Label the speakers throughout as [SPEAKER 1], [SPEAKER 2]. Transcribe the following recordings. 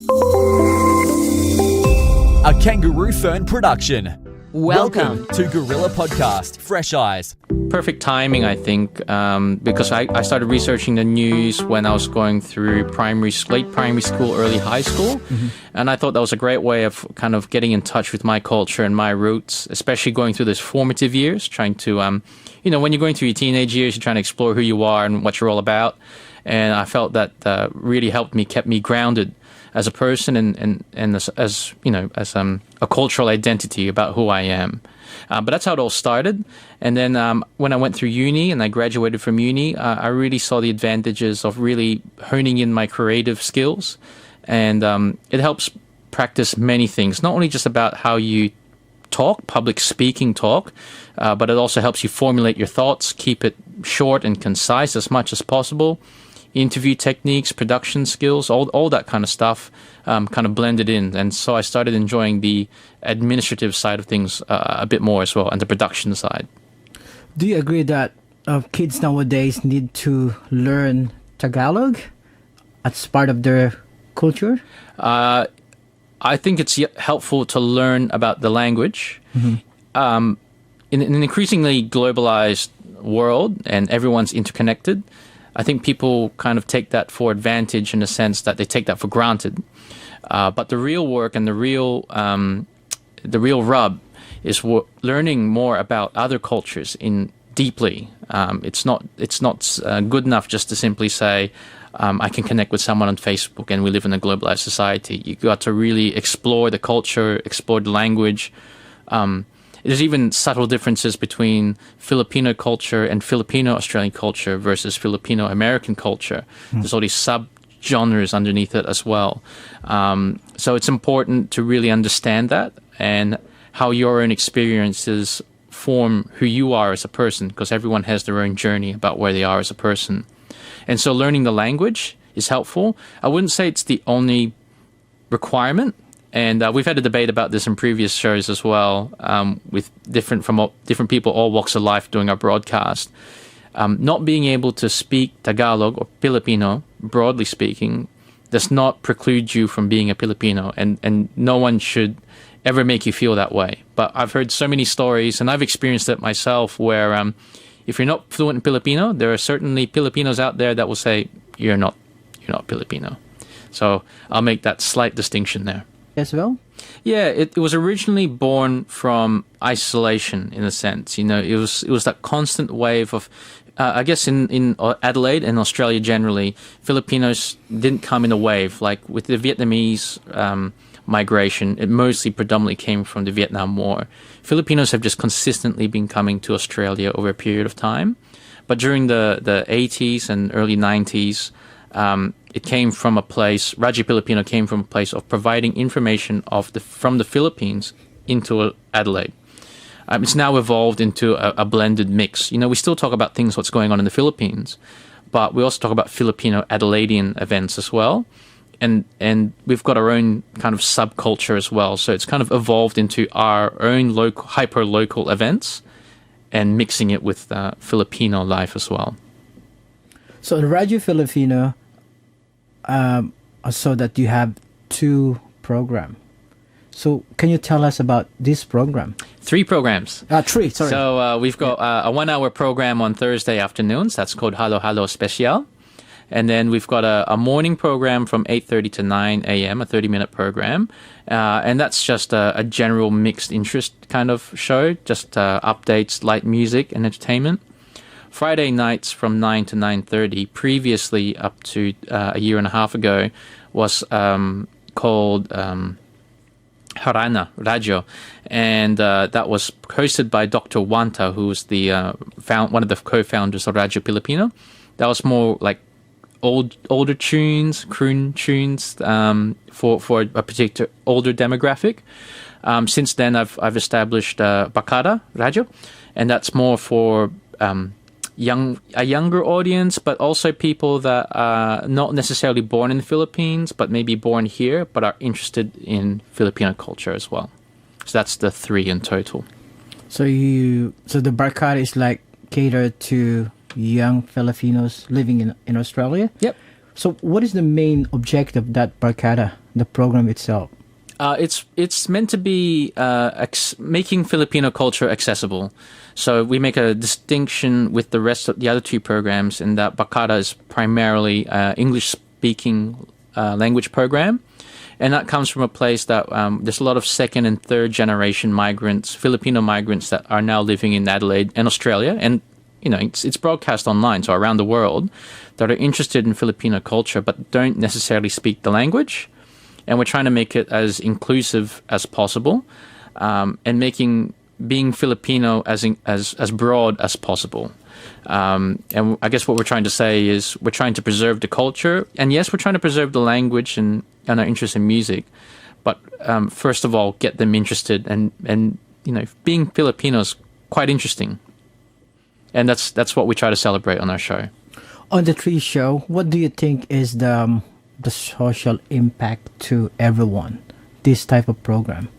[SPEAKER 1] A Kangaroo Fern production.
[SPEAKER 2] Welcome
[SPEAKER 1] to Gorilla Podcast, Fresheyes.
[SPEAKER 3] Perfect timing, I think, because I started researching the news when I was going through late primary school, early high school. And I thought that was a great way of kind of getting in touch with my culture and my roots, especially going through those formative years, trying to, when you're going through your teenage years, you're trying to explore who you are and what you're all about. And I felt that really helped me, kept me grounded as a person and as a cultural identity about who I am. But that's how it all started. And then when I went through uni and I graduated from uni, I really saw the advantages of really honing in my creative skills. And it helps practice many things, not only just about how you talk, public speaking talk, but it also helps you formulate your thoughts, keep it short and concise as much as possible. Interview techniques, production skills, all that kind of stuff kind of blended in. And so I started enjoying the administrative side of things a bit more as well, and the production side.
[SPEAKER 2] Do you agree that kids nowadays need to learn Tagalog as part of their culture?
[SPEAKER 3] I think it's helpful to learn about the language. In an increasingly globalized world and everyone's interconnected, I think people kind of take that for advantage in the sense that they take that for granted. But the real work and the real rub is learning more about other cultures deeply. It's not good enough just to simply say, I can connect with someone on Facebook and we live in a globalized society. You got to really explore the culture, explore the language. There's even subtle differences between Filipino culture and Filipino-Australian culture versus Filipino-American culture. There's all these sub-genres underneath it as well. So it's important to really understand that and how your own experiences form who you are as a person, because everyone has their own journey about where they are as a person. And so learning the language is helpful. I wouldn't say it's the only requirement. And we've had a debate about this in previous shows as well, with different people, all walks of life, doing our broadcast. Not being able to speak Tagalog or Filipino, broadly speaking, does not preclude you from being a Filipino, and no one should ever make you feel that way. But I've heard so many stories, and I've experienced it myself, where if you're not fluent in Filipino, there are certainly Filipinos out there that will say you're not Filipino. So I'll make that slight distinction there.
[SPEAKER 2] As well?
[SPEAKER 3] Yeah, it was originally born from isolation, in a sense. It was that constant wave of, I guess in Adelaide and Australia generally, Filipinos didn't come in a wave. Like with the Vietnamese migration, it mostly predominantly came from the Vietnam War. Filipinos have just consistently been coming to Australia over a period of time. But during the 80s and early 90s, it came from a place, Radyo Filipino came from a place of providing information from the Philippines into Adelaide. It's now evolved into a blended mix. We still talk about what's going on in the Philippines, but we also talk about Filipino Adelaidean events as well. And we've got our own kind of subculture as well. So it's kind of evolved into our own hyper-local events and mixing it with Filipino life as well.
[SPEAKER 2] So the Radyo Filipino, so that you have 2 programs. So can you tell us about this program?
[SPEAKER 3] 3 programs.
[SPEAKER 2] 3, sorry.
[SPEAKER 3] So we've got a 1-hour program on Thursday afternoons. That's called Halo Halo Special. And then we've got a morning program from 8:30 to 9 a.m., a 30-minute program. And that's just a general mixed interest kind of show, just updates, light music and entertainment. Friday nights from 9 to 9:30, previously up to a year and a half ago, was called Harana Radio, and that was hosted by Dr. Wanta, who was one of the co-founders of Radyo Filipino. That was more like older tunes, croon tunes for a particular older demographic. Since then, I've established Bakara Radio, and that's more for a younger audience, but also people that are not necessarily born in the Philippines, but maybe born here, but are interested in Filipino culture as well. So that's the 3 in total.
[SPEAKER 2] So the Barkada is like catered to young Filipinos living in Australia?
[SPEAKER 3] Yep.
[SPEAKER 2] So what is the main objective of that Barkada the program itself?
[SPEAKER 3] It's meant to be making Filipino culture accessible. So we make a distinction with the rest of the other two programs in that Bakata is primarily English-speaking language program. And that comes from a place that there's a lot of second and third generation migrants, Filipino migrants that are now living in Adelaide and Australia. And, it's broadcast online, so around the world, that are interested in Filipino culture but don't necessarily speak the language. And we're trying to make it as inclusive as possible and making being Filipino as broad as possible. And I guess what we're trying to say is we're trying to preserve the culture. And yes, we're trying to preserve the language and our interest in music. But first of all, get them interested. And being Filipino is quite interesting. And that's what we try to celebrate on our show.
[SPEAKER 2] On the Tree Show, what do you think is the social impact to everyone, this type of program?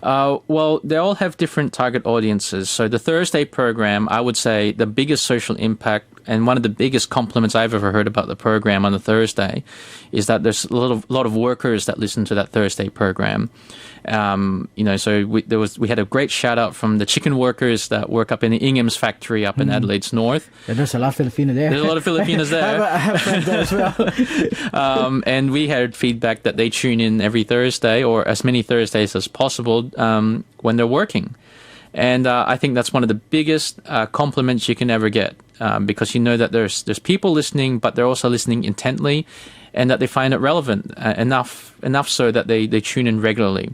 [SPEAKER 3] Well, they all have different target audiences. So the Thursday program, I would say the biggest social impact and one of the biggest compliments I've ever heard about the program on the Thursday is that there's a lot of workers that listen to that Thursday program. So we had a great shout out from the chicken workers that work up in the Ingham's factory up in Adelaide's north.
[SPEAKER 2] Yeah, there's a lot of Filipino there.
[SPEAKER 3] There's a lot of Filipinos there.
[SPEAKER 2] I have friends there as well.
[SPEAKER 3] And we had feedback that they tune in every Thursday or as many Thursdays as possible when they're working. And I think that's one of the biggest compliments you can ever get because you know that there's people listening, but they're also listening intently and that they find it relevant enough so that they tune in regularly.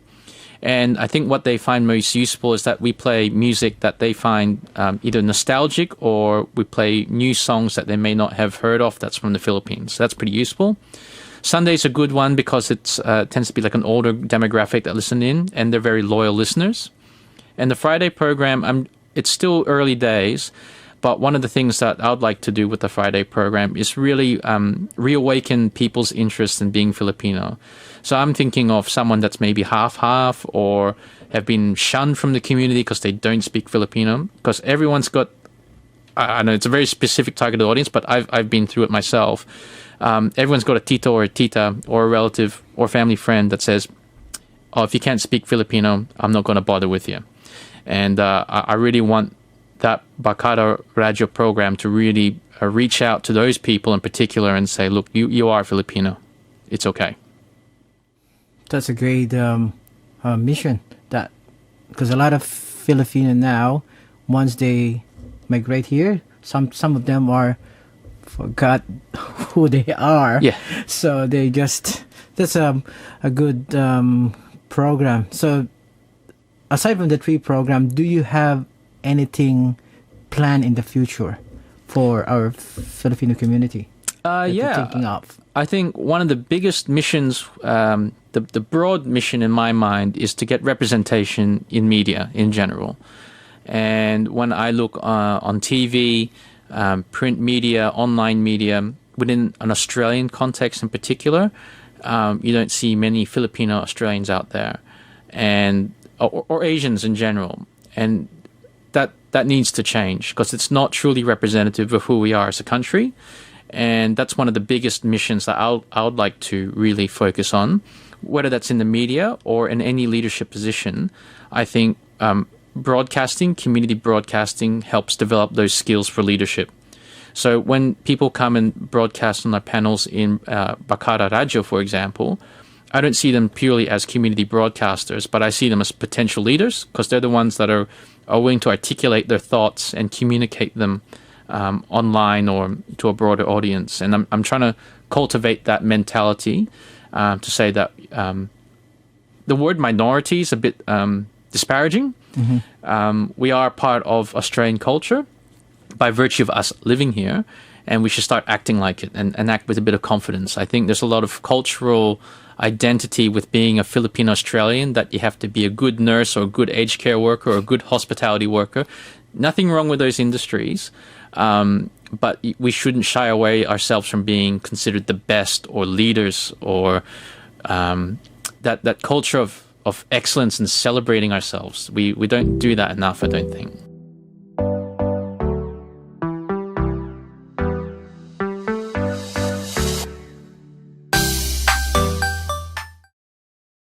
[SPEAKER 3] And I think what they find most useful is that we play music that they find either nostalgic or we play new songs that they may not have heard of that's from the Philippines. So that's pretty useful. Sunday's a good one because it tends to be like an older demographic that listen in and they're very loyal listeners. And the Friday program, it's still early days, but one of the things that I would like to do with the Friday program is really reawaken people's interest in being Filipino. So I'm thinking of someone that's maybe half-half or have been shunned from the community because they don't speak Filipino. Because everyone's got, I know it's a very specific targeted audience, but I've been through it myself. Everyone's got a tito or a tita or a relative or family friend that says, oh, if you can't speak Filipino, I'm not going to bother with you. And I really want that Bakata Radio program to really reach out to those people in particular and say, look, you are Filipino. It's okay.
[SPEAKER 2] That's a great mission. Because a lot of Filipino now, once they migrate here, some of them forgot who they are.
[SPEAKER 3] Yeah.
[SPEAKER 2] So that's a good program. So aside from the Tree program, do you have anything planned in the future for our Filipino community?
[SPEAKER 3] Yeah.
[SPEAKER 2] Thinking of?
[SPEAKER 3] I think one of the biggest missions, the broad mission in my mind, is to get representation in media in general. And when I look on TV, print media, online media, within an Australian context in particular, you don't see many Filipino Australians out there, and or Asians in general. And that needs to change because it's not truly representative of who we are as a country. And that's one of the biggest missions that I would like to really focus on, whether that's in the media or in any leadership position. I think broadcasting, community broadcasting, helps develop those skills for leadership. So when people come and broadcast on their panels in Bakata Radio, for example, I don't see them purely as community broadcasters, but I see them as potential leaders because they're the ones that are willing to articulate their thoughts and communicate them online or to a broader audience. And I'm trying to cultivate that mentality to say that the word minority is a bit disparaging. Mm-hmm. We are part of Australian culture by virtue of us living here, and we should start acting like it and act with a bit of confidence. I think there's a lot of cultural identity with being a Filipino Australian, that you have to be a good nurse or a good aged care worker or a good hospitality worker. Nothing wrong with those industries, but we shouldn't shy away ourselves from being considered the best or leaders or that culture of excellence and celebrating ourselves. We don't do that enough, I don't think.